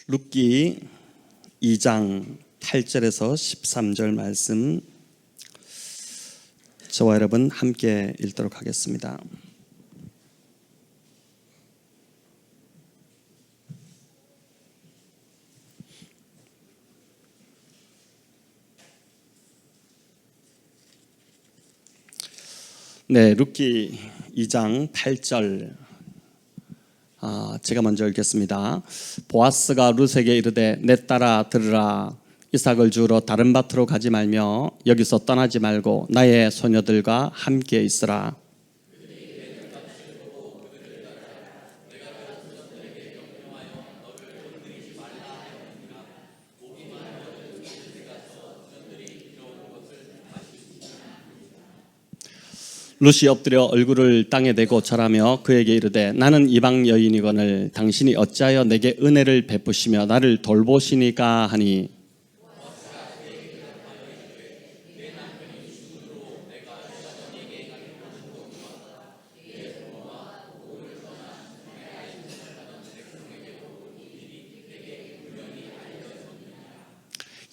룻기 2장 8절에서 13절 말씀 저와 여러분 함께 읽도록 하겠습니다. 네, 룻기 2장 8절 제가 먼저 읽겠습니다. 보아스가 룻에게 이르되 내 딸아 들으라. 이삭을 주우러 다른 밭으로 가지 말며 여기서 떠나지 말고 나의 소녀들과 함께 있으라. 룻이 엎드려 얼굴을 땅에 대고 절하며 그에게 이르되 나는 이방 여인이거늘 당신이 어찌하여 내게 은혜를 베푸시며 나를 돌보시니까 하니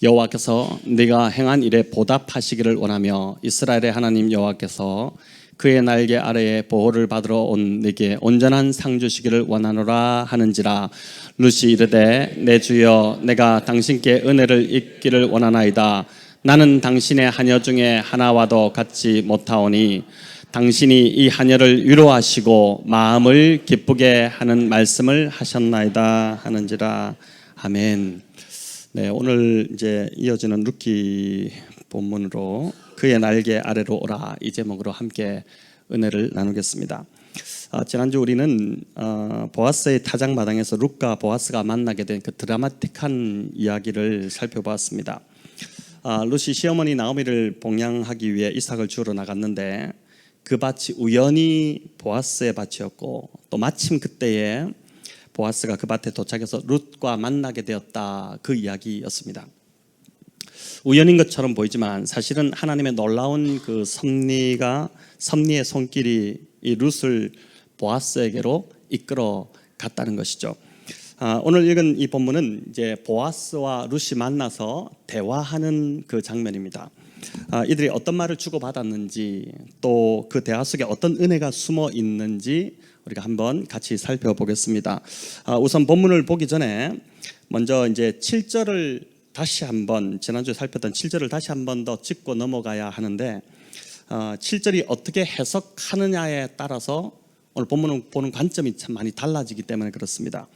여호와께서 네가 행한 일에 보답하시기를 원하며 이스라엘의 하나님 여호와께서 그의 날개 아래에 보호를 받으러 온 네게 온전한 상 주시기를 원하노라 하는지라. 룻이 이르되 내 주여 내가 당신께 은혜를 입기를 원하나이다. 나는 당신의 하녀 중에 하나와도 같지 못하오니 당신이 이 하녀를 위로하시고 마음을 기쁘게 하는 말씀을 하셨나이다 하는지라. 아멘. 네, 오늘 이제 이어지는 룻기 본문으로 그의 날개 아래로 오라 이 제목으로 함께 은혜를 나누겠습니다. 지난주 우리는 보아스의 타작마당에서 룻과 보아스가 만나게 된 그 드라마틱한 이야기를 살펴보았습니다. 룻이 시어머니 나오미를 봉양하기 위해 이삭을 주우러 나갔는데 그 밭이 우연히 보아스의 밭이었고 또 마침 그때에 보아스가 그 밭에 도착해서 룻과 만나게 되었다, 그 이야기였습니다. 우연인 것처럼 보이지만 사실은 하나님의 놀라운 그 섭리의 손길이 이 룻을 보아스에게로 이끌어 갔다는 것이죠. 오늘 읽은 이 본문은 이제 보아스와 룻이 만나서 대화하는 그 장면입니다. 이들이 어떤 말을 주고받았는지 또 그 대화 속에 어떤 은혜가 숨어 있는지 우리가 한번 같이 살펴보겠습니다. 우선 본문을 보기 전에 먼저 이제 7절을 다시 한번, 지난주에 살폈던 7절을 다시 한번 더 짚고 넘어가야 하는데 7절이 어떻게 해석하느냐에 따라서 오늘 본문을 보는 관점이 참 많이 달라지기 때문에 그렇습니다.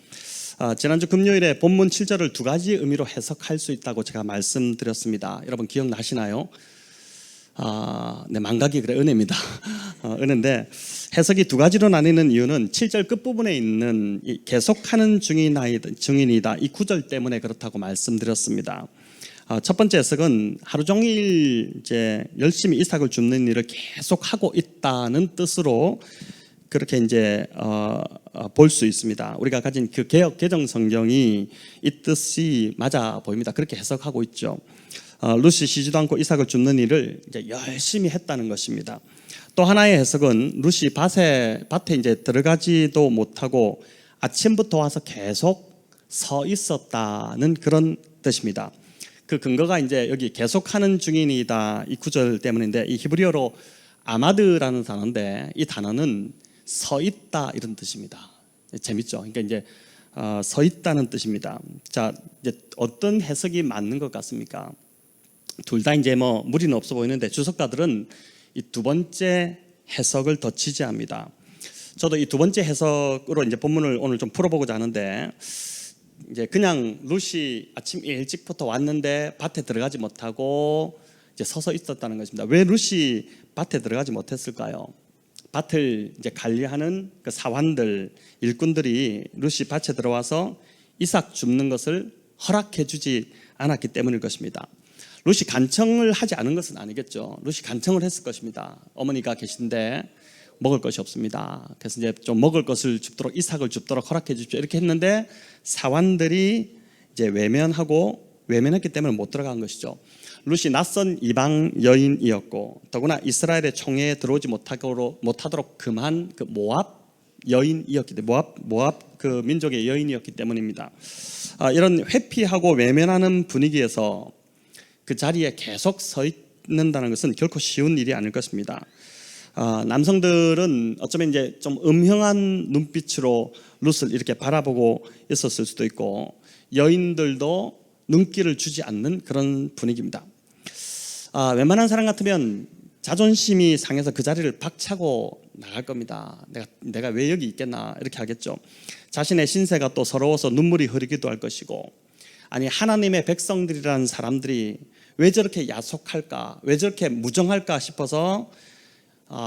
지난주 금요일에 본문 7절을 두 가지 의미로 해석할 수 있다고 제가 말씀드렸습니다. 여러분 기억나시나요? 네, 망각이 그래 은혜입니다. 은혜인데 해석이 두 가지로 나뉘는 이유는 7절 끝부분에 있는 이 계속하는 중인이다 이 구절 때문에 그렇다고 말씀드렸습니다. 첫 번째 해석은 하루 종일 이제 열심히 이삭을 줍는 일을 계속하고 있다는 뜻으로 그렇게 이제 볼 수 있습니다. 우리가 가진 그 개역 개정 성경이 이 뜻이 맞아 보입니다. 그렇게 해석하고 있죠. 룻이 쉬지도 않고 이삭을 줍는 일을 이제 열심히 했다는 것입니다. 또 하나의 해석은 룻이 밭에 이제 들어가지도 못하고 아침부터 와서 계속 서 있었다는 그런 뜻입니다. 그 근거가 이제 여기 계속하는 중인이다 이 구절 때문인데, 이 히브리어로 아마드라는 단어인데 이 단어는 서 있다 이런 뜻입니다. 재밌죠? 그러니까 이제 서 있다는 뜻입니다. 자, 이제 어떤 해석이 맞는 것 같습니까? 둘 다 이제 뭐 무리는 없어 보이는데 주석가들은 이 두 번째 해석을 더 지지합니다. 저도 이 두 번째 해석으로 이제 본문을 오늘 좀 풀어보고자 하는데, 이제 그냥 룻이 아침 일찍부터 왔는데 밭에 들어가지 못하고 이제 서서 있었다는 것입니다. 왜 룻이 밭에 들어가지 못했을까요? 밭을 이제 관리하는 그 사환들, 일꾼들이 룻이 밭에 들어와서 이삭 줍는 것을 허락해 주지 않았기 때문일 것입니다. 룻이 간청을 하지 않은 것은 아니겠죠. 룻이 간청을 했을 것입니다. 어머니가 계신데 먹을 것이 없습니다. 그래서 이제 좀 먹을 것을 줍도록, 이삭을 줍도록 허락해 주십시오 이렇게 했는데 사환들이 이제 외면했기 때문에 못 들어간 것이죠. 룻이 낯선 이방 여인이었고 더구나 이스라엘의 총회에 들어오지 못하도록 금한 그 모압 여인이었기 때문에 모압 그 민족의 여인이었기 때문입니다. 이런 회피하고 외면하는 분위기에서 그 자리에 계속 서 있는다는 것은 결코 쉬운 일이 아닐 것입니다. 남성들은 어쩌면 이제 좀 음흉한 눈빛으로 룻을 이렇게 바라보고 있었을 수도 있고, 여인들도 눈길을 주지 않는 그런 분위기입니다. 웬만한 사람 같으면 자존심이 상해서 그 자리를 박차고 나갈 겁니다. 내가 왜 여기 있겠나 이렇게 하겠죠. 자신의 신세가 또 서러워서 눈물이 흐르기도 할 것이고, 아니 하나님의 백성들이라는 사람들이 왜 저렇게 야속할까, 왜 저렇게 무정할까 싶어서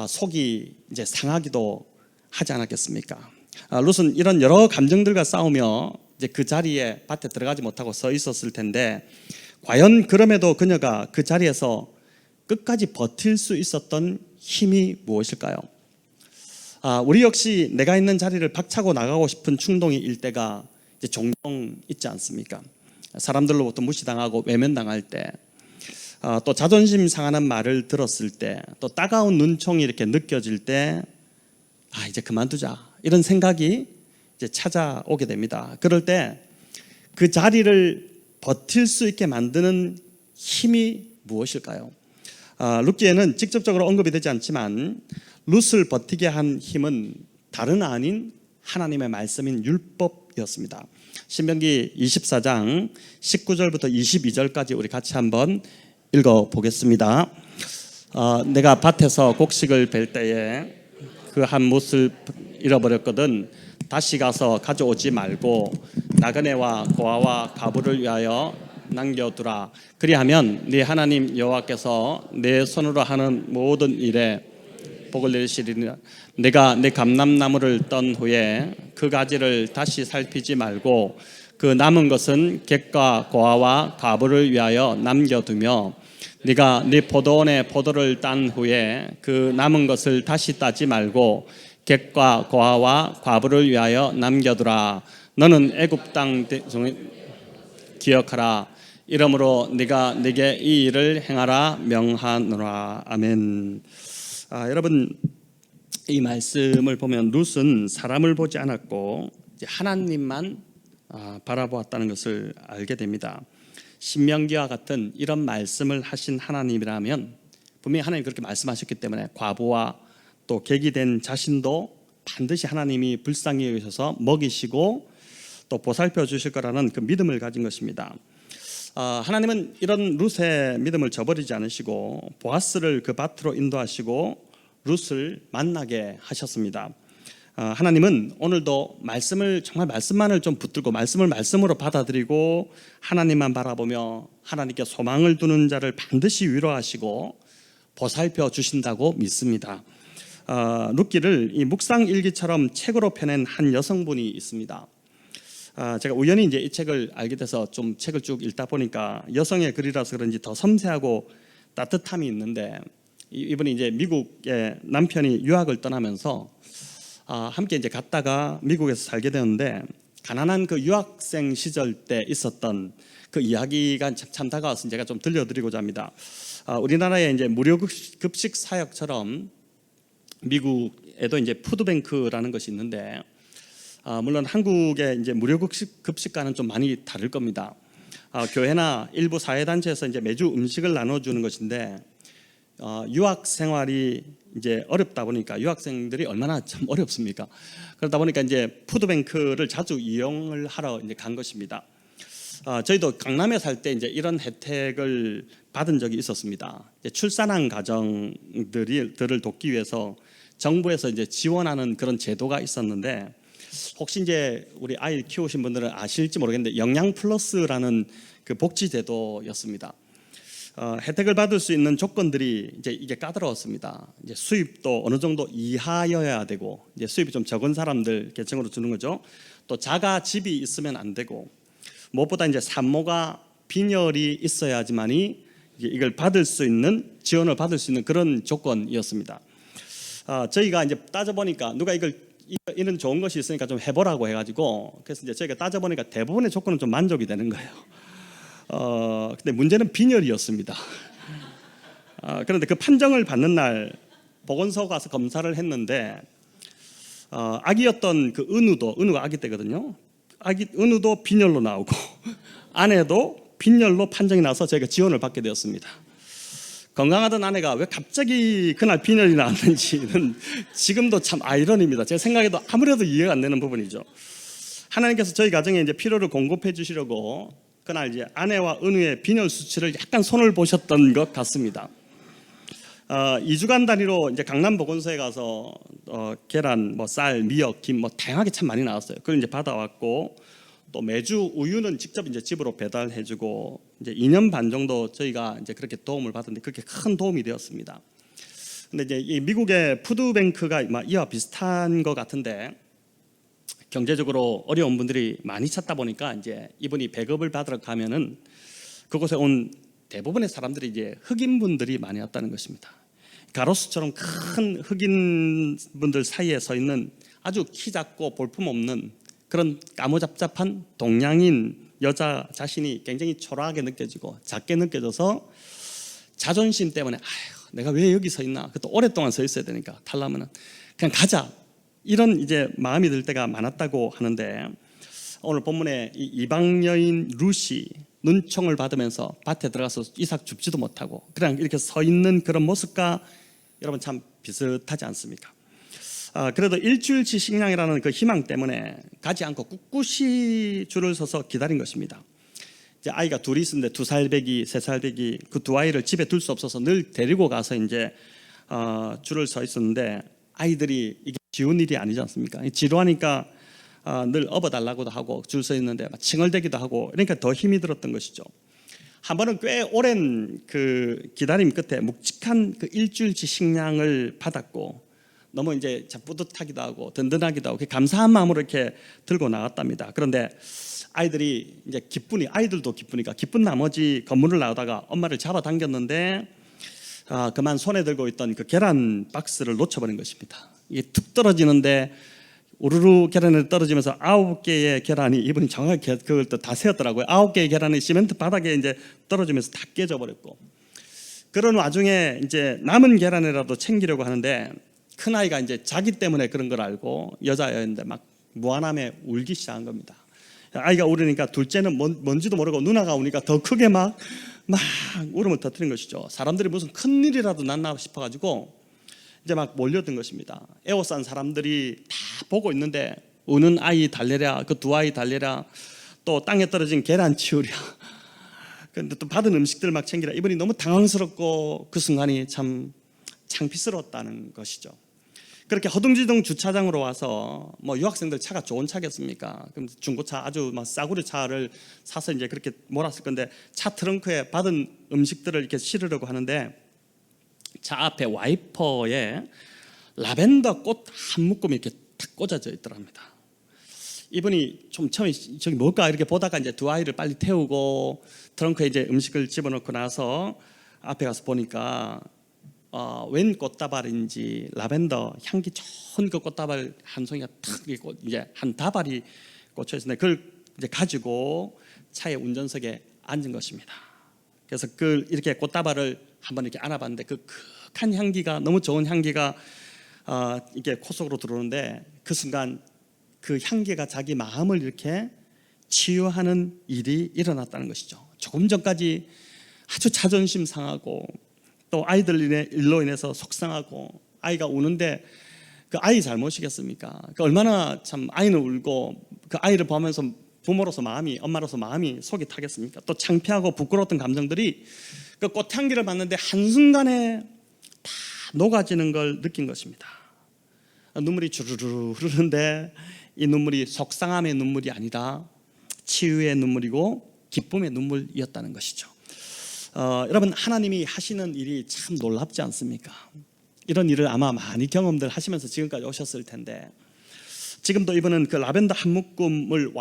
속이 이제 상하기도 하지 않았겠습니까? 룻은 이런 여러 감정들과 싸우며 이제 그 자리에 밭에 들어가지 못하고 서 있었을 텐데, 과연 그럼에도 그녀가 그 자리에서 끝까지 버틸 수 있었던 힘이 무엇일까요? 우리 역시 내가 있는 자리를 박차고 나가고 싶은 충동이 일 때가 이제 종종 있지 않습니까? 사람들로부터 무시당하고 외면당할 때, 또 자존심 상하는 말을 들었을 때, 또 따가운 눈총이 이렇게 느껴질 때, 이제 그만두자 이런 생각이 이제 찾아오게 됩니다. 그럴 때 그 자리를 버틸 수 있게 만드는 힘이 무엇일까요? 룻기에는 직접적으로 언급이 되지 않지만 룻을 버티게 한 힘은 다른 아닌 하나님의 말씀인 율법이었습니다. 신명기 24장 19절부터 22절까지 우리 같이 한번 읽어보겠습니다. 내가 밭에서 곡식을 벨 때에 그 한 못을 잃어버렸거든 다시 가서 가져오지 말고 나그네와 고아와 과부를 위하여 남겨두라. 그리하면 네 하나님 여호와께서 내 손으로 하는 모든 일에 복을 내리시리라. 내가 내 감람나무를 떤 후에 그 가지를 다시 살피지 말고 그 남은 것은 객과 고아와 과부를 위하여 남겨두며, 네가 네 포도원의 포도를 딴 후에 그 남은 것을 다시 따지 말고 객과 고아와 과부를 위하여 남겨두라. 너는 애굽 땅 기억하라. 이러므로 네가 내게 이 일을 행하라 명하노라. 아멘. 여러분, 이 말씀을 보면 룻은 사람을 보지 않았고 하나님만 바라보았다는 것을 알게 됩니다. 신명기와 같은 이런 말씀을 하신 하나님이라면 분명히 하나님 그렇게 말씀하셨기 때문에 과부와 또 객이 된 자신도 반드시 하나님이 불쌍히 여기셔서 먹이시고 또 보살펴 주실 거라는 그 믿음을 가진 것입니다. 하나님은 이런 룻의 믿음을 저버리지 않으시고 보아스를 그 밭으로 인도하시고 룻을 만나게 하셨습니다. 하나님은 오늘도 말씀을 정말 말씀만을 좀 붙들고 말씀을 말씀으로 받아들이고 하나님만 바라보며 하나님께 소망을 두는 자를 반드시 위로하시고 보살펴 주신다고 믿습니다. 룻기를 이 묵상 일기처럼 책으로 펴낸 한 여성분이 있습니다. 제가 우연히 이제 이 책을 알게 돼서 좀 책을 쭉 읽다 보니까 여성의 글이라서 그런지 더 섬세하고 따뜻함이 있는데, 이분이 이제 미국의 남편이 유학을 떠나면서 함께 이제 갔다가 미국에서 살게 되었는데, 가난한 그 유학생 시절 때 있었던 그 이야기가 참 다가와서 제가 좀 들려드리고자 합니다. 우리나라의 이제 무료 급식 사역처럼 미국에도 이제 푸드뱅크라는 것이 있는데, 물론 한국의 이제 무료 급식과는 좀 많이 다를 겁니다. 교회나 일부 사회단체에서 이제 매주 음식을 나눠주는 것인데, 유학 생활이 이제 어렵다 보니까 유학생들이 얼마나 참 어렵습니까? 그러다 보니까 이제 푸드뱅크를 자주 이용을 하러 이제 간 것입니다. 저희도 강남에 살 때 이제 이런 혜택을 받은 적이 있었습니다. 이제 출산한 가정들을 돕기 위해서 정부에서 이제 지원하는 그런 제도가 있었는데, 혹시 이제 우리 아이 키우신 분들은 아실지 모르겠는데 영양 플러스라는 그 복지 제도였습니다. 혜택을 받을 수 있는 조건들이 이제 이게 까다로웠습니다. 이제 수입도 어느 정도 이하여야 되고, 이제 수입이 좀 적은 사람들 계층으로 주는 거죠. 또 자가 집이 있으면 안 되고, 무엇보다 이제 산모가 빈혈이 있어야지만이 이걸 받을 수 있는, 지원을 받을 수 있는 그런 조건이었습니다. 저희가 이제 따져보니까 누가 이런 좋은 것이 있으니까 좀 해보라고 해가지고, 그래서 이제 저희가 따져보니까 대부분의 조건은 좀 만족이 되는 거예요. 근데 문제는 빈혈이었습니다. 그런데 그 판정을 받는 날 보건소 가서 검사를 했는데, 아기였던 그 은우가 아기 때거든요. 은우도 빈혈로 나오고 아내도 빈혈로 판정이 나서 저희가 지원을 받게 되었습니다. 건강하던 아내가 왜 갑자기 그날 빈혈이 나왔는지는 지금도 참 아이러니입니다. 제 생각에도 아무래도 이해가 안 되는 부분이죠. 하나님께서 저희 가정에 이제 필요를 공급해 주시려고 그날 이제 아내와 은우의 빈혈 수치를 약간 손을 보셨던 것 같습니다. 2주간 단위로 이제 강남 보건소에 가서 계란, 쌀, 미역, 김 다양하게 참 많이 나왔어요. 그걸 이제 받아왔고 또 매주 우유는 직접 이제 집으로 배달해주고 이제 2년 반 정도 저희가 이제 그렇게 도움을 받았는데 그렇게 큰 도움이 되었습니다. 근데 이제 이 미국의 푸드뱅크가 이와 비슷한 것 같은데 경제적으로 어려운 분들이 많이 찾다 보니까 이제 이분이 배급을 받으러 가면은 그곳에 온 대부분의 사람들이 이제 흑인 분들이 많이 왔다는 것입니다. 가로수처럼 큰 흑인 분들 사이에 서 있는 아주 키 작고 볼품 없는 그런 까무잡잡한 동양인 여자 자신이 굉장히 초라하게 느껴지고 작게 느껴져서 자존심 때문에 내가 왜 여기 서 있나, 그것도 오랫동안 서 있어야 되니까 탈라면은 그냥 가자, 이런 이제 마음이 들 때가 많았다고 하는데 오늘 본문에 이 이방 여인 룻이 눈총을 받으면서 밭에 들어가서 이삭 줍지도 못하고 그냥 이렇게 서 있는 그런 모습과 여러분 참 비슷하지 않습니까? 그래도 일주일치 식량이라는 그 희망 때문에 가지 않고 꿋꿋이 줄을 서서 기다린 것입니다. 이제 아이가 둘이 있었는데 2살 배기, 3살 배기 그 두 아이를 집에 둘 수 없어서 늘 데리고 가서 이제 줄을 서 있었는데 아이들이 이게 쉬운 일이 아니지 않습니까? 지루하니까 늘 업어달라고도 하고 줄 서 있는데 칭얼대기도 하고 그러니까 더 힘이 들었던 것이죠. 한 번은 꽤 오랜 그 기다림 끝에 묵직한 그 일주일치 식량을 받았고 너무 이제 뿌듯하기도 하고 든든하기도 하고 감사한 마음으로 이렇게 들고 나갔답니다. 그런데 아이들이 이제 아이들도 기쁘니까 기쁜 나머지 건물을 나오다가 엄마를 잡아당겼는데 그만 손에 들고 있던 그 계란 박스를 놓쳐버린 것입니다. 이게 툭 떨어지는데 우르르 계란이 떨어지면서 9개의 계란이 이분이 정확하게 그걸 또 다 세었더라고요. 9개의 계란이 시멘트 바닥에 이제 떨어지면서 다 깨져버렸고 그런 와중에 이제 남은 계란이라도 챙기려고 하는데 큰 아이가 이제 자기 때문에 그런 걸 알고 여자였는데 막 무안함에 울기 시작한 겁니다. 아이가 울으니까 둘째는 뭔지도 모르고 누나가 우니까 더 크게 막 울음을 터뜨린 것이죠. 사람들이 무슨 큰 일이라도 났나 싶어가지고 이제 막 몰려든 것입니다. 에워싼 사람들이 다 보고 있는데 우는 아이 달래랴, 그 두 아이 달래랴, 또 땅에 떨어진 계란 치우랴, 근데 또 받은 음식들 막 챙기랴. 이분이 너무 당황스럽고 그 순간이 참 창피스러웠다는 것이죠. 그렇게 허둥지둥 주차장으로 와서 유학생들 차가 좋은 차겠습니까? 그럼 중고차 아주 싸구려 차를 사서 이제 그렇게 몰았을 건데 차 트렁크에 받은 음식들을 이렇게 실으려고 하는데 차 앞에 와이퍼에 라벤더 꽃 한 묶음이 이렇게 탁 꽂아져 있더랍니다. 이분이 좀 처음에 저기 뭘까 이렇게 보다가 이제 두 아이를 빨리 태우고 트렁크에 이제 음식을 집어넣고 나서 앞에 가서 보니까 웬 꽃다발인지 라벤더 향기 좋은 그 꽃다발 한 송이가 탁 이제 한 다발이 꽂혀 있었는데 그걸 이제 가지고 차의 운전석에 앉은 것입니다. 그래서 그 이렇게 꽃다발을 한번 이렇게 안아봤는데 그 극한 향기가 너무 좋은 향기가 이게 코 속으로 들어오는데 그 순간 그 향기가 자기 마음을 이렇게 치유하는 일이 일어났다는 것이죠. 조금 전까지 아주 자존심 상하고 또 아이들 일로 인해서 속상하고 아이가 우는데 그 아이 잘못이겠습니까? 그 얼마나 참 아이는 울고 그 아이를 보면서 부모로서 마음이, 엄마로서 마음이 속이 타겠습니까? 또 창피하고 부끄러웠던 감정들이 그 꽃향기를 맡는데 한순간에 다 녹아지는 걸 느낀 것입니다. 눈물이 주르르 흐르는데 이 눈물이 속상함의 눈물이 아니라 치유의 눈물이고 기쁨의 눈물이었다는 것이죠. 여러분, 하나님이 하시는 일이 참 놀랍지 않습니까? 이런 일을 아마 많이 경험들 하시면서 지금까지 오셨을 텐데 지금도 이분은 그 라벤더 한 묶음을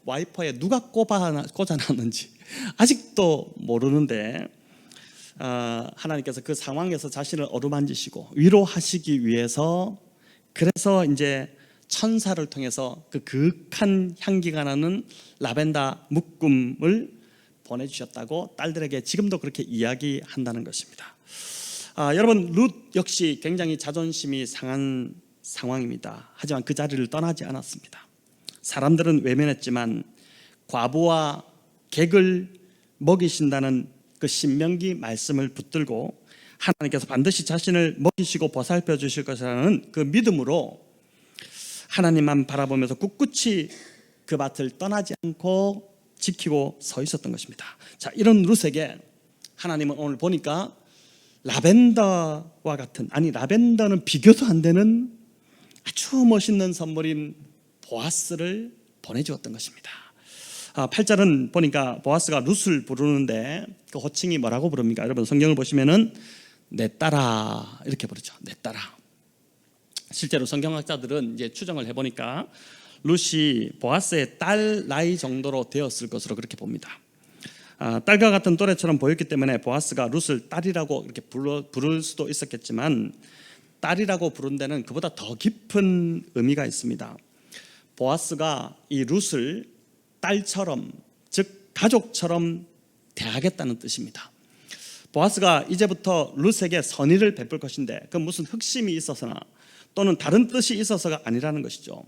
와이퍼에 누가 꽂아놨는지 아직도 모르는데 하나님께서 그 상황에서 자신을 어루만지시고 위로하시기 위해서 그래서 이제 천사를 통해서 그 극한 향기가 나는 라벤더 묶음을 보내주셨다고 딸들에게 지금도 그렇게 이야기한다는 것입니다. 여러분, 룻 역시 굉장히 자존심이 상한 상황입니다. 하지만 그 자리를 떠나지 않았습니다. 사람들은 외면했지만 과부와 객을 먹이신다는 그 신명기 말씀을 붙들고 하나님께서 반드시 자신을 먹이시고 보살펴 주실 것이라는 그 믿음으로 하나님만 바라보면서 꿋꿋이 그 밭을 떠나지 않고 지키고 서 있었던 것입니다. 자, 이런 룻에게 하나님은 오늘 보니까 라벤더와 같은, 아니 라벤더는 비교도 안 되는 아주 멋있는 선물인 보아스를 보내주었던 것입니다. 8절은 보니까 보아스가 룻을 부르는데 그 호칭이 뭐라고 부릅니까? 여러분 성경을 보시면은 내 딸아 이렇게 부르죠. 내 딸아. 실제로 성경학자들은 이제 추정을 해보니까 룻이 보아스의 딸 나이 정도로 되었을 것으로 그렇게 봅니다. 딸과 같은 또래처럼 보였기 때문에 보아스가 룻을 딸이라고 이렇게 부를 수도 있었겠지만 딸이라고 부른 데는 그보다 더 깊은 의미가 있습니다. 보아스가 이 룻을 딸처럼, 즉 가족처럼 대하겠다는 뜻입니다. 보아스가 이제부터 룻에게 선의를 베풀 것인데 그건 무슨 흑심이 있어서나 또는 다른 뜻이 있어서가 아니라는 것이죠.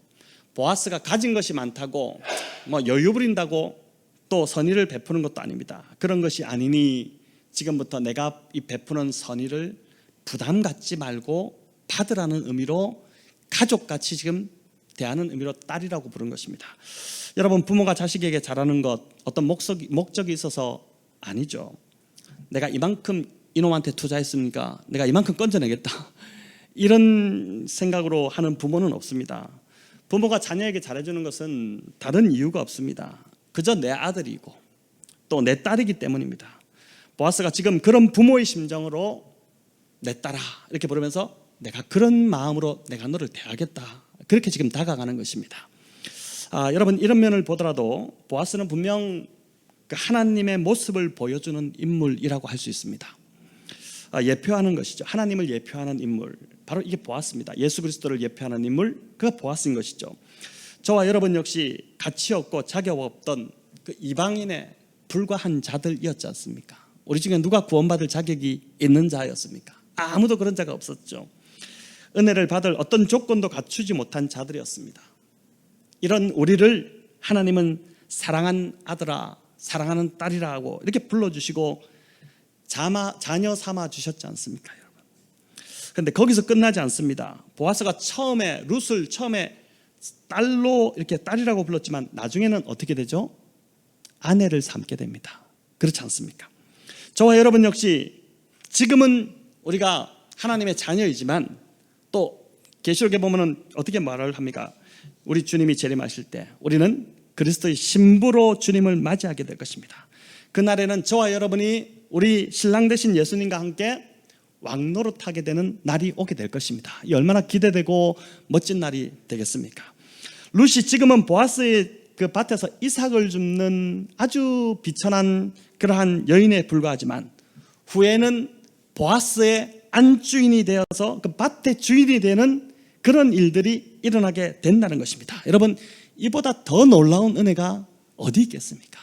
보아스가 가진 것이 많다고 뭐 여유 부린다고 또 선의를 베푸는 것도 아닙니다. 그런 것이 아니니 지금부터 내가 이 베푸는 선의를 부담 갖지 말고 받으라는 의미로 가족같이 지금 대하는 의미로 딸이라고 부른 것입니다. 여러분 부모가 자식에게 잘하는 것 어떤 목적이 있어서 아니죠. 내가 이만큼 이놈한테 투자했으니까 내가 이만큼 건져내겠다 이런 생각으로 하는 부모는 없습니다. 부모가 자녀에게 잘해주는 것은 다른 이유가 없습니다. 그저 내 아들이고 또 내 딸이기 때문입니다. 보아스가 지금 그런 부모의 심정으로 내 딸아 이렇게 부르면서 내가 그런 마음으로 내가 너를 대하겠다 그렇게 지금 다가가는 것입니다. 여러분 이런 면을 보더라도 보아스는 분명 그 하나님의 모습을 보여주는 인물이라고 할 수 있습니다. 예표하는 것이죠. 하나님을 예표하는 인물, 바로 이게 보아스입니다. 예수 그리스도를 예표하는 인물, 그가 보아스인 것이죠. 저와 여러분 역시 가치 없고 자격 없던 그 이방인에 불과한 자들이었지 않습니까? 우리 중에 누가 구원받을 자격이 있는 자였습니까? 아무도 그런 자가 없었죠. 은혜를 받을 어떤 조건도 갖추지 못한 자들이었습니다. 이런 우리를 하나님은 사랑한 아들아, 사랑하는 딸이라 하고 이렇게 불러주시고 자녀 삼아 주셨지 않습니까, 여러분? 그런데 거기서 끝나지 않습니다. 보아스가 룻을 처음에 딸로 이렇게 딸이라고 불렀지만 나중에는 어떻게 되죠? 아내를 삼게 됩니다. 그렇지 않습니까? 저와 여러분 역시 지금은 우리가 하나님의 자녀이지만 또 계시록에 보면은 어떻게 말을 합니까? 우리 주님이 재림하실 때 우리는 그리스도의 신부로 주님을 맞이하게 될 것입니다. 그날에는 저와 여러분이 우리 신랑 되신 예수님과 함께 왕노릇하게 되는 날이 오게 될 것입니다. 이 얼마나 기대되고 멋진 날이 되겠습니까? 룻이 지금은 보아스의 그 밭에서 이삭을 줍는 아주 비천한 그러한 여인에 불과하지만 후에는 보아스의 안주인이 되어서 그 밭의 주인이 되는 그런 일들이 일어나게 된다는 것입니다. 여러분 이보다 더 놀라운 은혜가 어디 있겠습니까?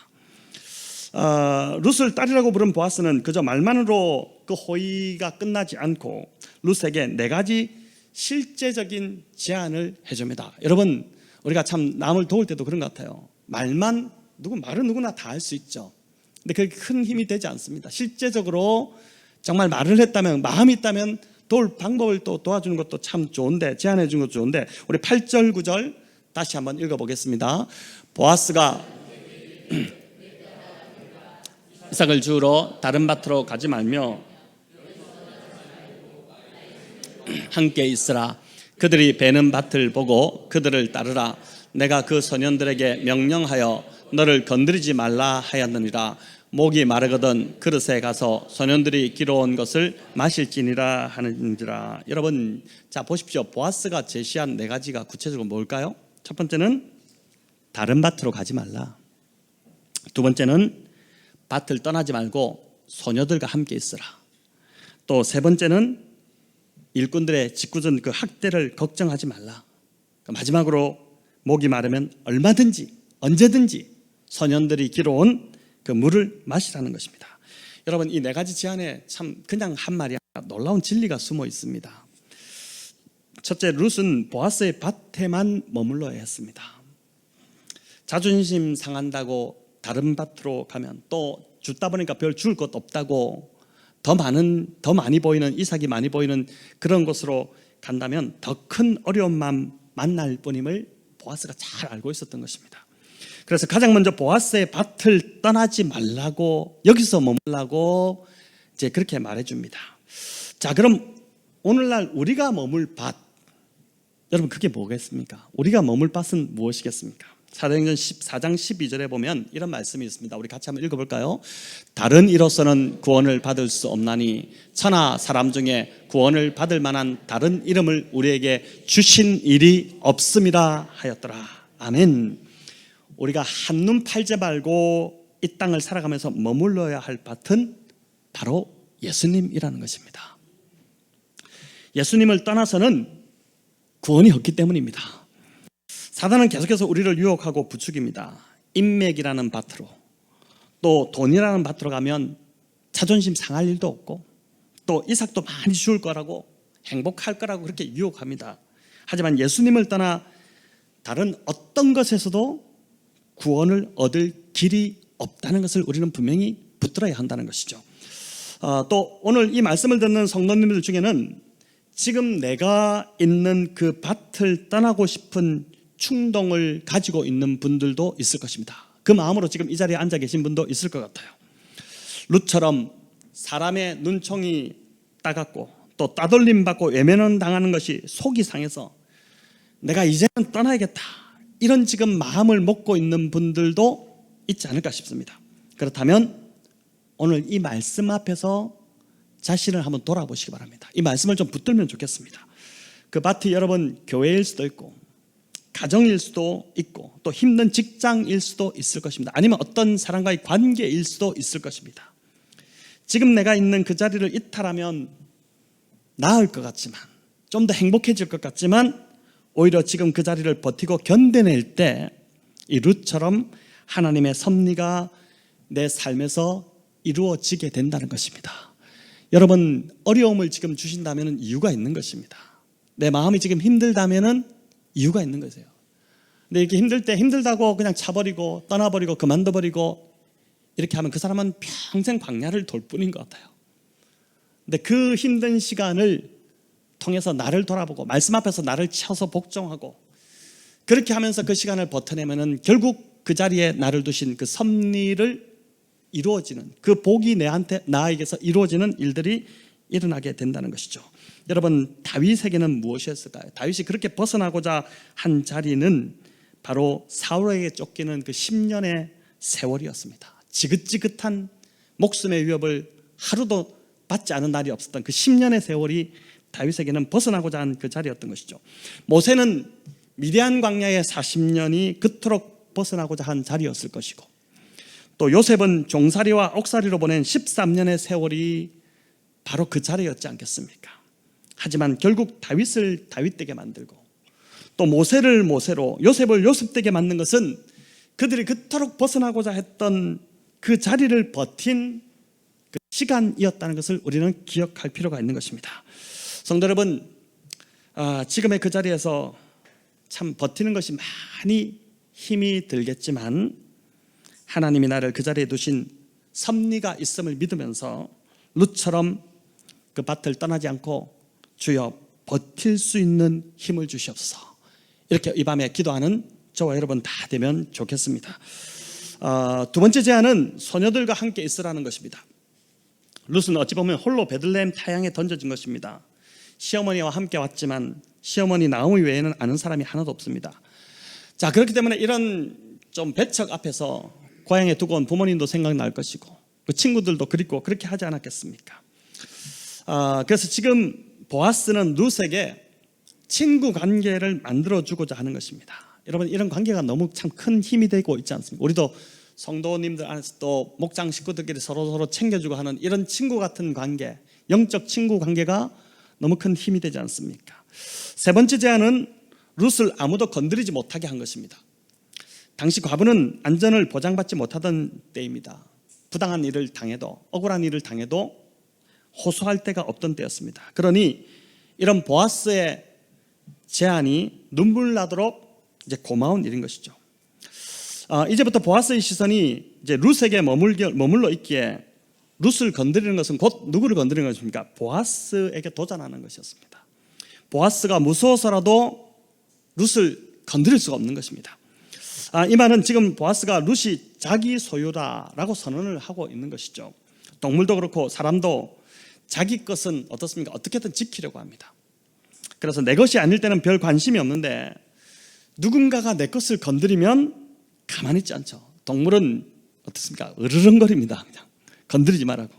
룻을 딸이라고 부른 보아스는 그저 말만으로 그 호의가 끝나지 않고 룻에게 4가지 실제적인 제안을 해줍니다. 여러분 우리가 참 남을 도울 때도 그런 것 같아요. 말은 누구나 다 할 수 있죠. 근데 그게 큰 힘이 되지 않습니다. 실제적으로 정말 말을 했다면, 마음이 있다면 도울 방법을 또 도와주는 것도 참 좋은데, 제안해 주는 것도 좋은데, 우리 8절 9절 다시 한번 읽어보겠습니다. 보아스가 이삭을 주우러 다른 밭으로 가지 말며 함께 있으라. 그들이 베는 밭을 보고 그들을 따르라. 내가 그 소년들에게 명령하여 너를 건드리지 말라 하였느니라. 목이 마르거든 그릇에 가서 소년들이 길어온 것을 마실지니라 하는지라. 여러분 자 보십시오. 보아스가 제시한 4가지가 구체적으로 뭘까요? 첫 번째는 다른 밭으로 가지 말라. 두 번째는 밭을 떠나지 말고 소녀들과 함께 있으라. 또 세 번째는 일꾼들의 짓궂은 그 학대를 걱정하지 말라. 마지막으로 목이 마르면 얼마든지 언제든지 소년들이 길어온 그 물을 마시라는 것입니다. 여러분 이 4가지 제안에 참 그냥 한 말이 아니라 놀라운 진리가 숨어 있습니다. 첫째, 룻은 보아스의 밭에만 머물러야 했습니다. 자존심 상한다고 다른 밭으로 가면, 또 죽다 보니까 별 줄 것 없다고 더 많이 보이는, 이삭이 많이 보이는 그런 곳으로 간다면 더 큰 어려움만 만날 뿐임을 보아스가 잘 알고 있었던 것입니다. 그래서 가장 먼저 보아스의 밭을 떠나지 말라고, 여기서 머물라고 이제 그렇게 말해줍니다. 자, 그럼 오늘날 우리가 머물 밭, 여러분 그게 뭐겠습니까? 우리가 머물 밭은 무엇이겠습니까? 사도행전 14장 12절에 보면 이런 말씀이 있습니다. 우리 같이 한번 읽어볼까요? 다른 이로서는 구원을 받을 수 없나니 천하 사람 중에 구원을 받을 만한 다른 이름을 우리에게 주신 일이 없음이라 하였더라. 아멘. 우리가 한눈 팔지 말고 이 땅을 살아가면서 머물러야 할 밭은 바로 예수님이라는 것입니다. 예수님을 떠나서는 구원이 없기 때문입니다. 사단은 계속해서 우리를 유혹하고 부추깁니다. 인맥이라는 밭으로, 또 돈이라는 밭으로 가면 자존심 상할 일도 없고, 또 이삭도 많이 죽을 거라고, 행복할 거라고 그렇게 유혹합니다. 하지만 예수님을 떠나 다른 어떤 것에서도 구원을 얻을 길이 없다는 것을 우리는 분명히 붙들어야 한다는 것이죠. 또 오늘 이 말씀을 듣는 성도님들 중에는 지금 내가 있는 그 밭을 떠나고 싶은 충동을 가지고 있는 분들도 있을 것입니다. 그 마음으로 지금 이 자리에 앉아 계신 분도 있을 것 같아요. 룻처럼 사람의 눈총이 따갑고 또 따돌림 받고 외면을 당하는 것이 속이 상해서 내가 이제는 떠나야겠다, 이런 지금 마음을 먹고 있는 분들도 있지 않을까 싶습니다. 그렇다면 오늘 이 말씀 앞에서 자신을 한번 돌아보시기 바랍니다. 이 말씀을 좀 붙들면 좋겠습니다. 그 밭이 여러분 교회일 수도 있고 가정일 수도 있고 또 힘든 직장일 수도 있을 것입니다. 아니면 어떤 사람과의 관계일 수도 있을 것입니다. 지금 내가 있는 그 자리를 이탈하면 나을 것 같지만, 좀 더 행복해질 것 같지만, 오히려 지금 그 자리를 버티고 견뎌낼 때 이 룻처럼 하나님의 섭리가 내 삶에서 이루어지게 된다는 것입니다. 여러분, 어려움을 지금 주신다면 이유가 있는 것입니다. 내 마음이 지금 힘들다면 이유가 있는 거세요. 근데 이렇게 힘들 때 힘들다고 그냥 차버리고 떠나버리고 그만둬버리고 이렇게 하면 그 사람은 평생 광야를 돌 뿐인 것 같아요. 근데 그 힘든 시간을 통해서 나를 돌아보고 말씀 앞에서 나를 쳐서 복종하고 그렇게 하면서 그 시간을 버텨내면은 결국 그 자리에 나를 두신 그 섭리를 이루어지는, 그 복이 나에게서 이루어지는 일들이 일어나게 된다는 것이죠. 여러분, 다윗에게는 무엇이었을까요? 다윗이 그렇게 벗어나고자 한 자리는 바로 사울에게 쫓기는 그 10년의 세월이었습니다. 지긋지긋한 목숨의 위협을 하루도 받지 않은 날이 없었던 그 10년의 세월이 다윗에게는 벗어나고자 한 그 자리였던 것이죠. 모세는 미디안 광야의 40년이 그토록 벗어나고자 한 자리였을 것이고, 또 요셉은 종살이와 옥살이로 보낸 13년의 세월이 바로 그 자리였지 않겠습니까? 하지만 결국 다윗을 다윗되게 만들고 또 모세를 모세로, 요셉을 요셉되게 만든 것은 그들이 그토록 벗어나고자 했던 그 자리를 버틴 그 시간이었다는 것을 우리는 기억할 필요가 있는 것입니다. 성도 여러분, 지금의 그 자리에서 참 버티는 것이 많이 힘이 들겠지만 하나님이 나를 그 자리에 두신 섭리가 있음을 믿으면서 룻처럼 그 밭을 떠나지 않고 주여 버틸 수 있는 힘을 주시옵소서, 이렇게 이 밤에 기도하는 저와 여러분 다 되면 좋겠습니다. 두 번째 제안은 소녀들과 함께 있으라는 것입니다. 룻은 어찌 보면 홀로 베들레헴 타향에 던져진 것입니다. 시어머니와 함께 왔지만 시어머니 나오미 외에는 아는 사람이 하나도 없습니다. 자, 그렇기 때문에 이런 좀 배척 앞에서 고향에 두고 온 부모님도 생각날 것이고 그 친구들도 그립고 그렇게 하지 않았겠습니까? 그래서 지금 보아스는 룻에게 친구 관계를 만들어주고자 하는 것입니다. 여러분, 이런 관계가 너무 참 큰 힘이 되고 있지 않습니까? 우리도 성도님들 안에서 또 목장 식구들끼리 서로 챙겨주고 하는 이런 친구 같은 관계, 영적 친구 관계가 너무 큰 힘이 되지 않습니까? 세 번째 제안은 룻을 아무도 건드리지 못하게 한 것입니다. 당시 과부는 안전을 보장받지 못하던 때입니다. 부당한 일을 당해도, 억울한 일을 당해도 호소할 데가 없던 때였습니다. 그러니 이런 보아스의 제안이 눈물 나도록 이제 고마운 일인 것이죠. 이제부터 보아스의 시선이 이제 룻에게 머물러 있기에 룻을 건드리는 것은 곧 누구를 건드리는 것입니까? 보아스에게 도전하는 것이었습니다. 보아스가 무서워서라도 룻을 건드릴 수가 없는 것입니다. 이 말은 지금 보아스가 룻이 자기 소유다라고 선언을 하고 있는 것이죠. 동물도 그렇고 사람도 자기 것은 어떻습니까? 어떻게든 지키려고 합니다. 그래서 내 것이 아닐 때는 별 관심이 없는데 누군가가 내 것을 건드리면 가만히 있지 않죠. 동물은 어떻습니까? 으르렁거립니다. 그냥 건드리지 말라고.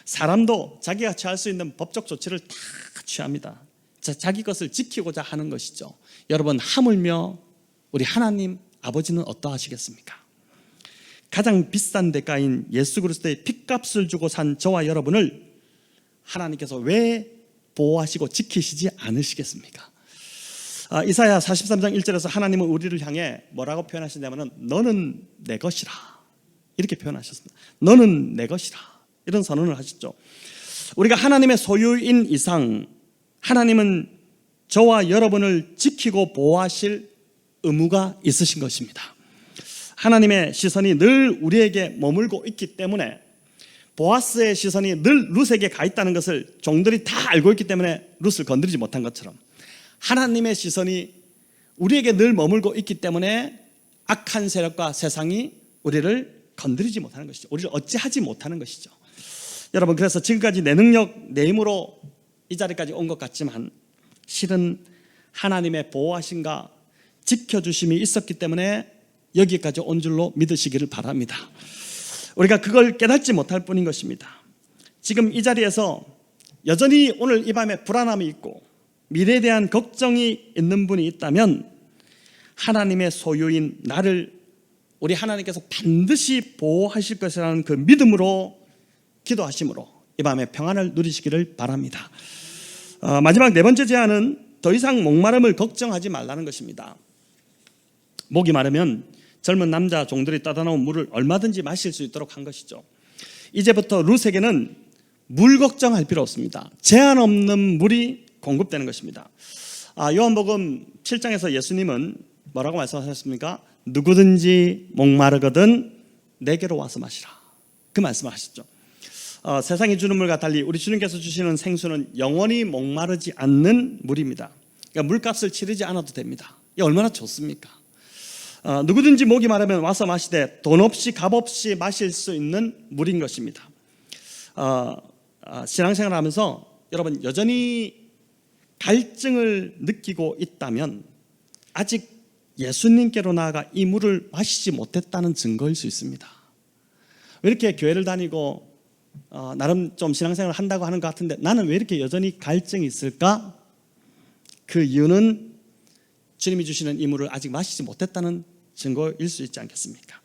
사람도 자기가 취할 수 있는 법적 조치를 다 취합니다. 자기 것을 지키고자 하는 것이죠. 여러분, 하물며 우리 하나님 아버지는 어떠하시겠습니까? 가장 비싼 대가인 예수 그리스도의 핏값을 주고 산 저와 여러분을 하나님께서 왜 보호하시고 지키시지 않으시겠습니까? 이사야 43장 1절에서 하나님은 우리를 향해 뭐라고 표현하시냐면 너는 내 것이라 이렇게 표현하셨습니다. 너는 내 것이라 이런 선언을 하셨죠. 우리가 하나님의 소유인 이상 하나님은 저와 여러분을 지키고 보호하실 의무가 있으신 것입니다. 하나님의 시선이 늘 우리에게 머물고 있기 때문에 보아스의 시선이 늘 룻에게 가 있다는 것을 종들이 다 알고 있기 때문에 룻을 건드리지 못한 것처럼 하나님의 시선이 우리에게 늘 머물고 있기 때문에 악한 세력과 세상이 우리를 건드리지 못하는 것이죠. 우리를 어찌하지 못하는 것이죠. 여러분, 그래서 지금까지 내 능력, 내 힘으로 이 자리까지 온 것 같지만 실은 하나님의 보호하심과 지켜주심이 있었기 때문에 여기까지 온 줄로 믿으시기를 바랍니다. 우리가 그걸 깨닫지 못할 뿐인 것입니다. 지금 이 자리에서 여전히 오늘 이 밤에 불안함이 있고 미래에 대한 걱정이 있는 분이 있다면 하나님의 소유인 나를 우리 하나님께서 반드시 보호하실 것이라는 그 믿음으로 기도하심으로 이 밤에 평안을 누리시기를 바랍니다. 마지막 네 번째 제안은 더 이상 목마름을 걱정하지 말라는 것입니다. 목이 마르면 젊은 남자 종들이 떠다 놓은 물을 얼마든지 마실 수 있도록 한 것이죠. 이제부터 룻에게는 물 걱정할 필요 없습니다. 제한 없는 물이 공급되는 것입니다. 요한복음 7장에서 예수님은 뭐라고 말씀하셨습니까? 누구든지 목마르거든 내게로 와서 마시라. 그 말씀을 하셨죠. 세상이 주는 물과 달리 우리 주님께서 주시는 생수는 영원히 목마르지 않는 물입니다. 그러니까 물값을 치르지 않아도 됩니다. 이게 얼마나 좋습니까? 누구든지 목이 마르면 와서 마시되 돈 없이 값 없이 마실 수 있는 물인 것입니다. 신앙생활 하면서 여러분 여전히 갈증을 느끼고 있다면 아직 예수님께로 나아가 이 물을 마시지 못했다는 증거일 수 있습니다. 왜 이렇게 교회를 다니고 나름 좀 신앙생활을 한다고 하는 것 같은데 나는 왜 이렇게 여전히 갈증이 있을까? 그 이유는 주님이 주시는 이 물을 아직 마시지 못했다는 증거일 수 있지 않겠습니까?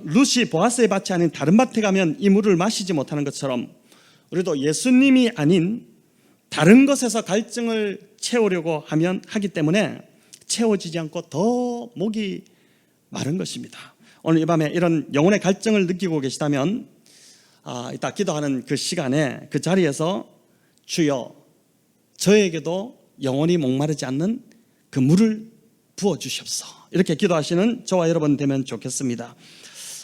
룻이 보아스의 밭이 아닌 다른 밭에 가면 이 물을 마시지 못하는 것처럼 우리도 예수님이 아닌 다른 것에서 갈증을 채우려고 하기 때문에 채워지지 않고 더 목이 마른 것입니다. 오늘 이 밤에 이런 영혼의 갈증을 느끼고 계시다면 이따 기도하는 그 시간에 그 자리에서 주여 저에게도 영원히 목마르지 않는 그 물을 부어주시옵소서 이렇게 기도하시는 저와 여러분 되면 좋겠습니다.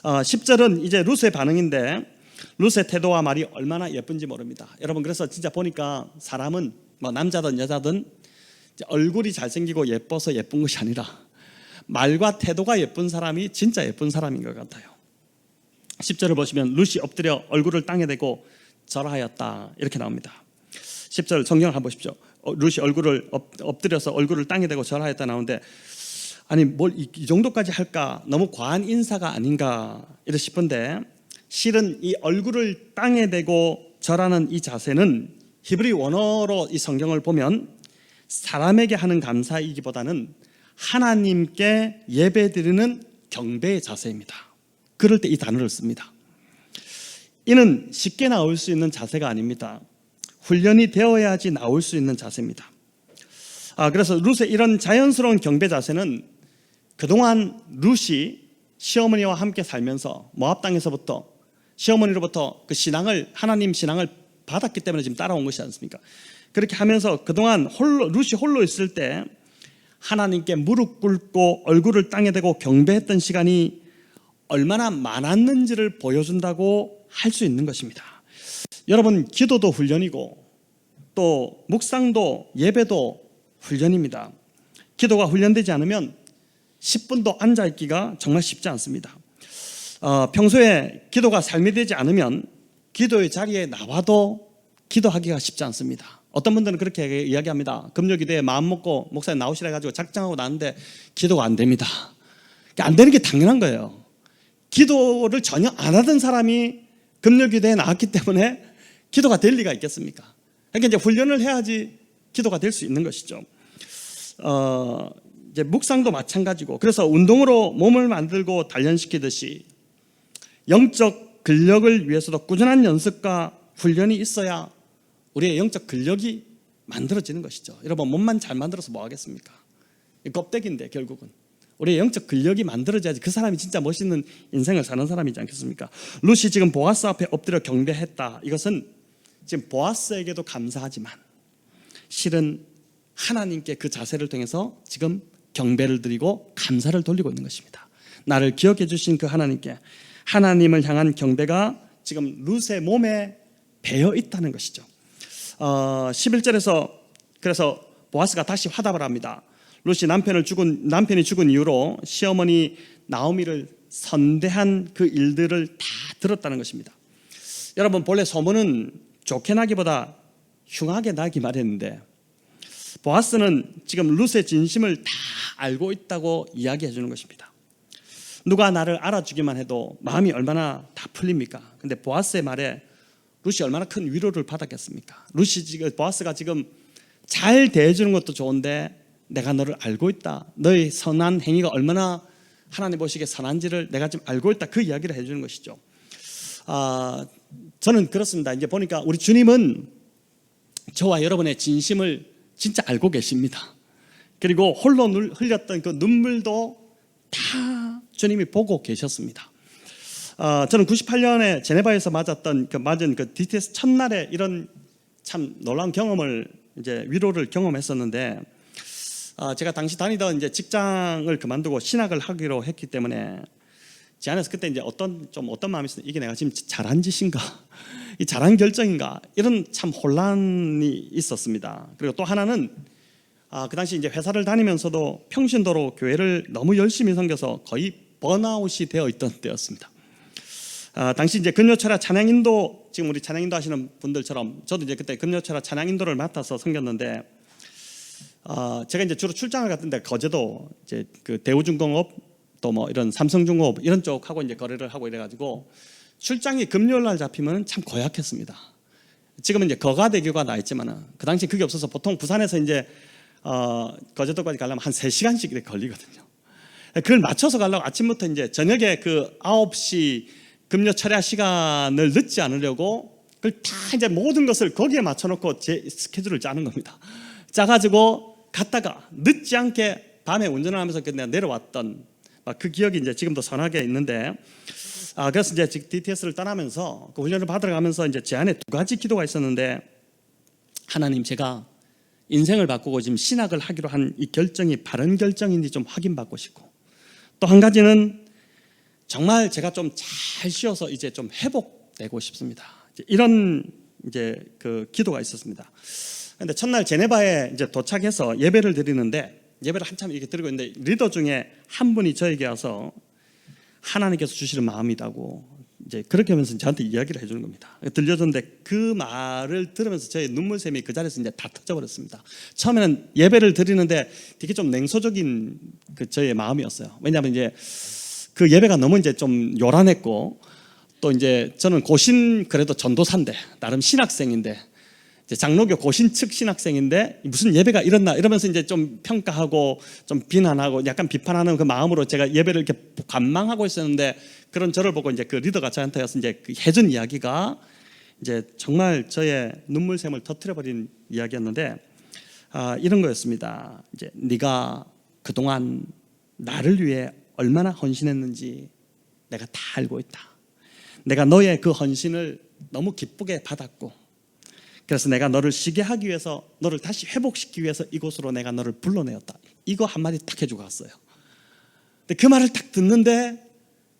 10절은 이제 룻의 반응인데 룻의 태도와 말이 얼마나 예쁜지 모릅니다. 여러분 그래서 진짜 보니까 사람은 뭐 남자든 여자든 얼굴이 잘생기고 예뻐서 예쁜 것이 아니라 말과 태도가 예쁜 사람이 진짜 예쁜 사람인 것 같아요. 10절을 보시면 룻이 엎드려 얼굴을 땅에 대고 절하였다 이렇게 나옵니다. 10절 성경을 한번 보십시오. 룻이 얼굴을 엎드려서 얼굴을 땅에 대고 절하였다 나오는데 아니 뭘 이 정도까지 할까? 너무 과한 인사가 아닌가 이래 싶은데 실은 이 얼굴을 땅에 대고 절하는 이 자세는 히브리 원어로 이 성경을 보면 사람에게 하는 감사이기보다는 하나님께 예배드리는 경배의 자세입니다. 그럴 때 이 단어를 씁니다. 이는 쉽게 나올 수 있는 자세가 아닙니다. 훈련이 되어야지 나올 수 있는 자세입니다. 그래서 룻의 이런 자연스러운 경배 자세는 그동안 룻이 시어머니와 함께 살면서 모압 땅에서부터 시어머니로부터 그 신앙을 하나님 신앙을 받았기 때문에 지금 따라온 것이지 않습니까? 그렇게 하면서 그동안 룻이 홀로 있을 때 하나님께 무릎 꿇고 얼굴을 땅에 대고 경배했던 시간이 얼마나 많았는지를 보여준다고 할 수 있는 것입니다. 여러분, 기도도 훈련이고 또 묵상도 예배도 훈련입니다. 기도가 훈련되지 않으면 10분도 앉아있기가 정말 쉽지 않습니다. 평소에 기도가 삶이 되지 않으면 기도의 자리에 나와도 기도하기가 쉽지 않습니다. 어떤 분들은 그렇게 이야기합니다. 금요기도에 마음 먹고 목사님 나오시라 해가지고 작정하고 나왔는데 기도가 안 됩니다. 안 되는 게 당연한 거예요. 기도를 전혀 안 하던 사람이 금요기도에 나왔기 때문에 기도가 될 리가 있겠습니까? 그러니까 이제 훈련을 해야지 기도가 될 수 있는 것이죠. 이제 묵상도 마찬가지고, 그래서 운동으로 몸을 만들고 단련시키듯이 영적 근력을 위해서도 꾸준한 연습과 훈련이 있어야 우리의 영적 근력이 만들어지는 것이죠. 여러분, 몸만 잘 만들어서 뭐 하겠습니까? 껍데기인데 결국은 우리의 영적 근력이 만들어져야지 그 사람이 진짜 멋있는 인생을 사는 사람이지 않겠습니까? 룻이 지금 보아스 앞에 엎드려 경배했다. 이것은 지금 보아스에게도 감사하지만 실은 하나님께 그 자세를 통해서 지금 경배를 드리고 감사를 돌리고 있는 것입니다. 나를 기억해 주신 그 하나님께, 하나님을 향한 경배가 지금 룻의 몸에 배어 있다는 것이죠. 11절에서 그래서 보아스가 다시 화답을 합니다. 룻이 남편이 죽은 이후로 시어머니 나오미를 선대한 그 일들을 다 들었다는 것입니다. 여러분, 본래 소문은 좋게 나기보다 흉하게 나기 마련인데 보아스는 지금 룻의 진심을 다 알고 있다고 이야기해 주는 것입니다. 누가 나를 알아주기만 해도 마음이 얼마나 다 풀립니까? 근데 보아스의 말에 룻이 얼마나 큰 위로를 받았겠습니까? 보아스가 지금 잘 대해주는 것도 좋은데 내가 너를 알고 있다, 너의 선한 행위가 얼마나 하나님 보시기에 선한지를 내가 지금 알고 있다, 그 이야기를 해주는 것이죠. 저는 그렇습니다. 이제 보니까 우리 주님은 저와 여러분의 진심을 진짜 알고 계십니다. 그리고 홀로 흘렸던 그 눈물도 다 주님이 보고 계셨습니다. 저는 98년에 제네바에서 맞은 그 DTS 첫날에 이런 참 놀라운 경험을, 이제 위로를 경험했었는데, 제가 당시 다니던 이제 직장을 그만두고 신학을 하기로 했기 때문에 제 안에서 그때 이제 어떤 마음이 있었어요. 이게 내가 지금 잘한 짓인가, 이 잘한 결정인가, 이런 참 혼란이 있었습니다. 그리고 또 하나는 그 당시 이제 회사를 다니면서도 평신도로 교회를 너무 열심히 섬겨서 거의 번아웃이 되어 있던 때였습니다. 당시 이제 금요철야 찬양인도, 지금 우리 찬양인도 하시는 분들처럼 저도 이제 그때 금요철야 찬양인도를 맡아서 섬겼는데, 제가 이제 주로 출장을 갔던데 거제도 이제 그 대우중공업 또 뭐 이런 삼성중공업 이런 쪽하고 이제 거래를 하고 이래가지고 출장이 금요일 날 잡히면 참 고약했습니다. 지금은 이제 거가대교가 나 있지만은 그 당시 그게 없어서 보통 부산에서 이제 거제도까지 가려면 한 3시간씩 이렇게 걸리거든요. 그걸 맞춰서 가려고 아침부터 이제 저녁에 그 9시 금요 철야 시간을 늦지 않으려고 그걸 다 이제 모든 것을 거기에 맞춰놓고 제 스케줄을 짜는 겁니다. 짜가지고 갔다가 늦지 않게 밤에 운전을 하면서 그냥 내려왔던 그 기억이 이제 지금도 선하게 있는데, 그래서 이제 DTS를 떠나면서 그 훈련을 받으러 가면서 이제 제 안에 두 가지 기도가 있었는데, 하나님, 제가 인생을 바꾸고 지금 신학을 하기로 한 이 결정이 바른 결정인지 좀 확인받고 싶고, 또 한 가지는 정말 제가 좀 잘 쉬어서 이제 좀 회복되고 싶습니다. 이런 이제 그 기도가 있었습니다. 근데 첫날 제네바에 이제 도착해서 예배를 드리는데, 예배를 한참 이렇게 드리고 있는데 리더 중에 한 분이 저에게 와서 하나님께서 주시는 마음이라고 이제 그렇게 하면서 저한테 이야기를 해주는 겁니다. 들려줬는데 그 말을 들으면서 저의 눈물샘이 그 자리에서 이제 다 터져버렸습니다. 처음에는 예배를 드리는데 되게 좀 냉소적인 그 저의 마음이었어요. 왜냐하면 이제 그 예배가 너무 이제 좀 요란했고, 또 이제 저는 고신 그래도 전도사인데 나름 신학생인데 장로교 고신 측 신학생인데 무슨 예배가 이렇나 이러면서 이제 좀 평가하고 좀 비난하고 약간 비판하는 그 마음으로 제가 예배를 이렇게 관망하고 있었는데, 그런 저를 보고 이제 그 리더가 저한테 와서 이제 그 해준 이야기가 이제 정말 저의 눈물샘을 터뜨려버린 이야기였는데, 이런 거였습니다. 이제 네가 그동안 나를 위해 얼마나 헌신했는지 내가 다 알고 있다. 내가 너의 그 헌신을 너무 기쁘게 받았고, 그래서 내가 너를 쉬게 하기 위해서, 너를 다시 회복시키기 위해서 이곳으로 내가 너를 불러내었다. 이거 한마디 딱 해주고 갔어요. 근데 그 말을 딱 듣는데,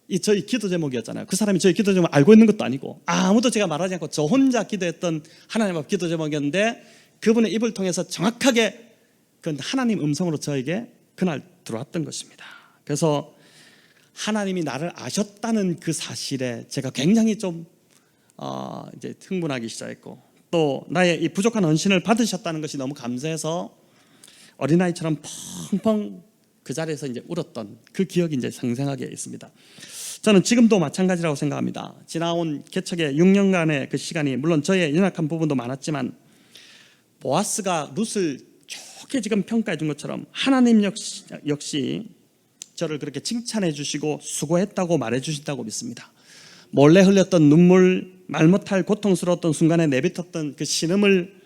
이 저희 기도 제목이었잖아요. 그 사람이 저희 기도 제목을 알고 있는 것도 아니고 아무도 제가 말하지 않고 저 혼자 기도했던 하나님 앞 기도 제목이었는데, 그분의 입을 통해서 정확하게 그 하나님 음성으로 저에게 그날 들어왔던 것입니다. 그래서 하나님이 나를 아셨다는 그 사실에 제가 굉장히 좀 이제 흥분하기 시작했고, 또 나의 이 부족한 헌신을 받으셨다는 것이 너무 감사해서 어린아이처럼 펑펑 그 자리에서 이제 울었던 그 기억이 이제 생생하게 있습니다. 저는 지금도 마찬가지라고 생각합니다. 지나온 개척의 6년간의 그 시간이 물론 저의 연약한 부분도 많았지만, 보아스가 룻을 좋게 지금 평가해 준 것처럼 하나님 역시 저를 그렇게 칭찬해 주시고 수고했다고 말해 주신다고 믿습니다. 몰래 흘렸던 눈물, 말 못할 고통스러웠던 순간에 내뱉었던 그 신음을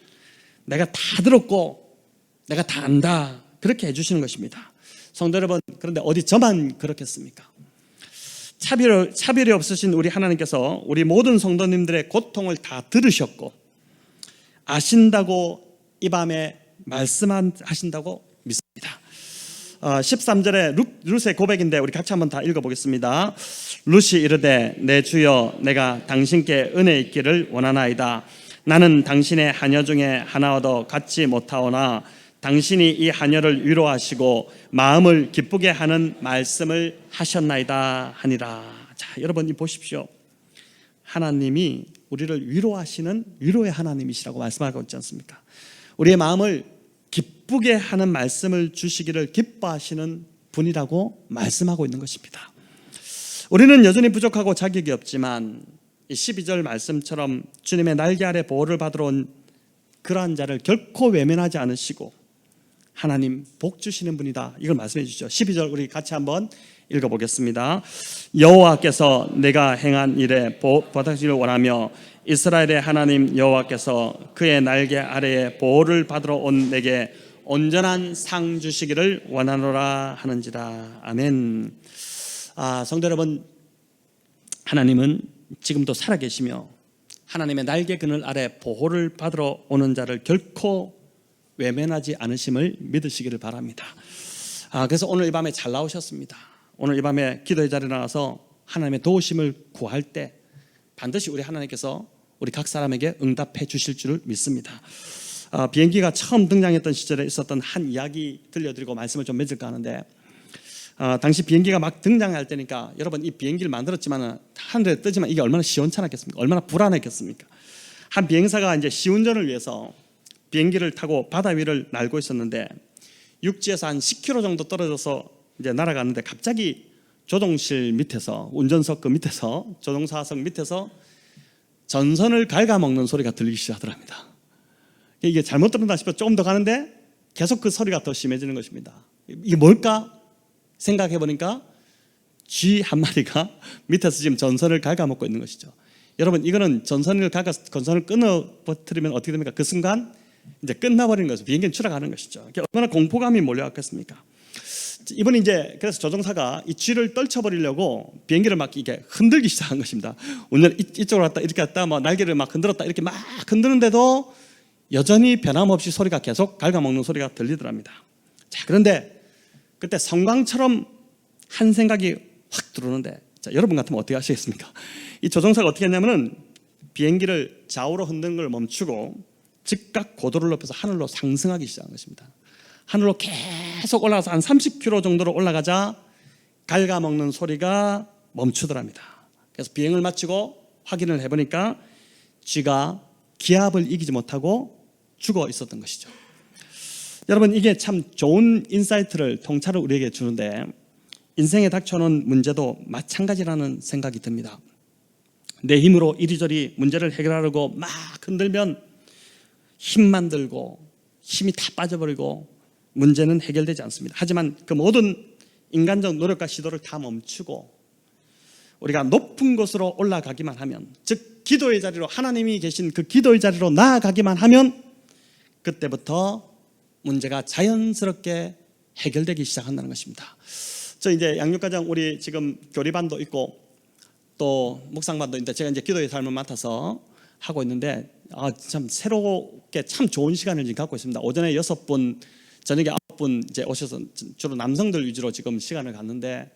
내가 다 들었고 내가 다 안다, 그렇게 해주시는 것입니다. 성도 여러분, 그런데 어디 저만 그렇겠습니까? 차별이 없으신 우리 하나님께서 우리 모든 성도님들의 고통을 다 들으셨고 아신다고 이 밤에 말씀하신다고 믿습니다. 13절에 룻의 고백인데 우리 같이 한번 다 읽어보겠습니다. 룻이 이르되 내 주여, 내가 당신께 은혜 있기를 원하나이다. 나는 당신의 하녀 중에 하나와도 같지 못하오나 당신이 이 하녀를 위로하시고 마음을 기쁘게 하는 말씀을 하셨나이다 하니라. 자, 여러분 이 보십시오. 하나님이 우리를 위로하시는 위로의 하나님이시라고 말씀하고 있지 않습니까? 우리의 마음을 기쁘게 하는 말씀을 주시기를 기뻐하시는 분이라고 말씀하고 있는 것입니다. 우리는 여전히 부족하고 자격이 없지만 이 12절 말씀처럼 주님의 날개 아래 보호를 받으러 온 그러한 자를 결코 외면하지 않으시고 하나님 복 주시는 분이다, 이걸 말씀해 주시죠. 12절 우리 같이 한번 읽어보겠습니다. 여호와께서 내가 행한 일에 보답하시기를 원하며 이스라엘의 하나님 여호와께서 그의 날개 아래에 보호를 받으러 온 내게 온전한 상 주시기를 원하노라 하는지라. 아멘. 성도 여러분, 하나님은 지금도 살아계시며 하나님의 날개 그늘 아래 보호를 받으러 오는 자를 결코 외면하지 않으심을 믿으시기를 바랍니다. 그래서 오늘 이 밤에 잘 나오셨습니다. 오늘 이 밤에 기도의 자리에 나와서 하나님의 도우심을 구할 때 반드시 우리 하나님께서 우리 각 사람에게 응답해 주실 줄 믿습니다. 비행기가 처음 등장했던 시절에 있었던 한 이야기 들려드리고 말씀을 좀 맺을까 하는데, 당시 비행기가 막 등장할 때니까 여러분 이 비행기를 만들었지만 하늘에 뜨지만 이게 얼마나 시원찮았겠습니까? 얼마나 불안했겠습니까? 한 비행사가 이제 시운전을 위해서 비행기를 타고 바다 위를 날고 있었는데 육지에서 한 10km 정도 떨어져서 이제 날아가는데 갑자기 조종실 밑에서, 운전석 그 밑에서, 조종사석 밑에서 전선을 갉아먹는 소리가 들리기 시작하더랍니다. 이게 잘못 들었나 싶어 조금 더 가는데 계속 그 소리가 더 심해지는 것입니다. 이게 뭘까 생각해 보니까 쥐 한 마리가 밑에서 지금 전선을 갉아먹고 있는 것이죠. 여러분, 이거는 전선을 끊어버리면 어떻게 됩니까? 그 순간 이제 끝나버리는 것이죠. 비행기는 추락하는 것이죠. 얼마나 공포감이 몰려왔겠습니까? 이번에 이제 그래서 조종사가 이 쥐를 떨쳐버리려고 비행기를 막 이게 흔들기 시작한 것입니다. 운전 이쪽으로 갔다 이렇게 갔다 뭐 날개를 막 흔들었다 이렇게 막 흔드는데도 여전히 변함없이 소리가 계속 갉아먹는 소리가 들리더랍니다. 자, 그런데 그때 성광처럼 한 생각이 확 들어오는데, 자, 여러분 같으면 어떻게 하시겠습니까? 이 조종사가 어떻게 했냐면은 비행기를 좌우로 흔드는 걸 멈추고 즉각 고도를 높여서 하늘로 상승하기 시작한 것입니다. 하늘로 계속 올라가서 한 30km 정도로 올라가자 갉아먹는 소리가 멈추더랍니다. 그래서 비행을 마치고 확인을 해보니까 쥐가 기압을 이기지 못하고 죽어 있었던 것이죠. 여러분, 이게 참 좋은 인사이트를, 통찰을 우리에게 주는데 인생에 닥쳐오는 문제도 마찬가지라는 생각이 듭니다. 내 힘으로 이리저리 문제를 해결하려고 막 흔들면 힘만 들고 힘이 다 빠져버리고 문제는 해결되지 않습니다. 하지만 그 모든 인간적 노력과 시도를 다 멈추고 우리가 높은 곳으로 올라가기만 하면, 즉 기도의 자리로, 하나님이 계신 그 기도의 자리로 나아가기만 하면 그때부터 문제가 자연스럽게 해결되기 시작한다는 것입니다. 저 이제 양육과정 우리 지금 교리반도 있고 또 묵상반도 있는데 제가 이제 기도의 삶을 맡아서 하고 있는데 참 새롭게 참 좋은 시간을 지금 갖고 있습니다. 오전에 6분, 저녁에 9분 이제 오셔서 주로 남성들 위주로 지금 시간을 갖는데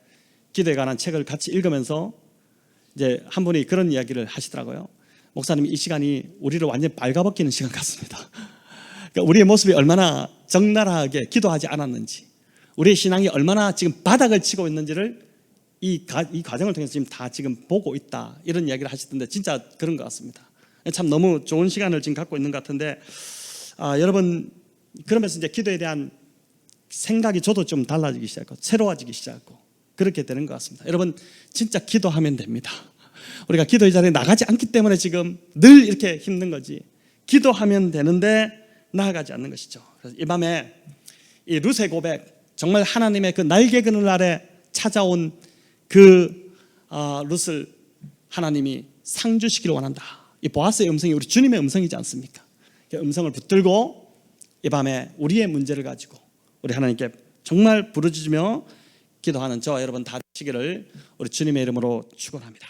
기도에 관한 책을 같이 읽으면서 이제 한 분이 그런 이야기를 하시더라고요. 목사님, 이 시간이 우리를 완전히 빨가벗기는 시간 같습니다. 그러니까 우리의 모습이 얼마나 적나라하게 기도하지 않았는지, 우리의 신앙이 얼마나 지금 바닥을 치고 있는지를 이 과정을 통해서 지금 다 지금 보고 있다, 이런 이야기를 하시던데 진짜 그런 것 같습니다. 참 너무 좋은 시간을 지금 갖고 있는 것 같은데 여러분, 그러면서 이제 기도에 대한 생각이 저도 좀 달라지기 시작하고 새로워지기 시작하고 그렇게 되는 것 같습니다. 여러분, 진짜 기도하면 됩니다. 우리가 기도의 자리에 나가지 않기 때문에 지금 늘 이렇게 힘든 거지, 기도하면 되는데 나아가지 않는 것이죠. 그래서 이 밤에 이 룻의 고백, 정말 하나님의 그 날개 그늘 아래 찾아온 그 룻을 하나님이 상주시기를 원한다. 이 보아스의 음성이 우리 주님의 음성이지 않습니까? 그 음성을 붙들고 이 밤에 우리의 문제를 가지고 우리 하나님께 정말 부르짖으며 기도하는 저와 여러분 다 되시기를 우리 주님의 이름으로 축원합니다.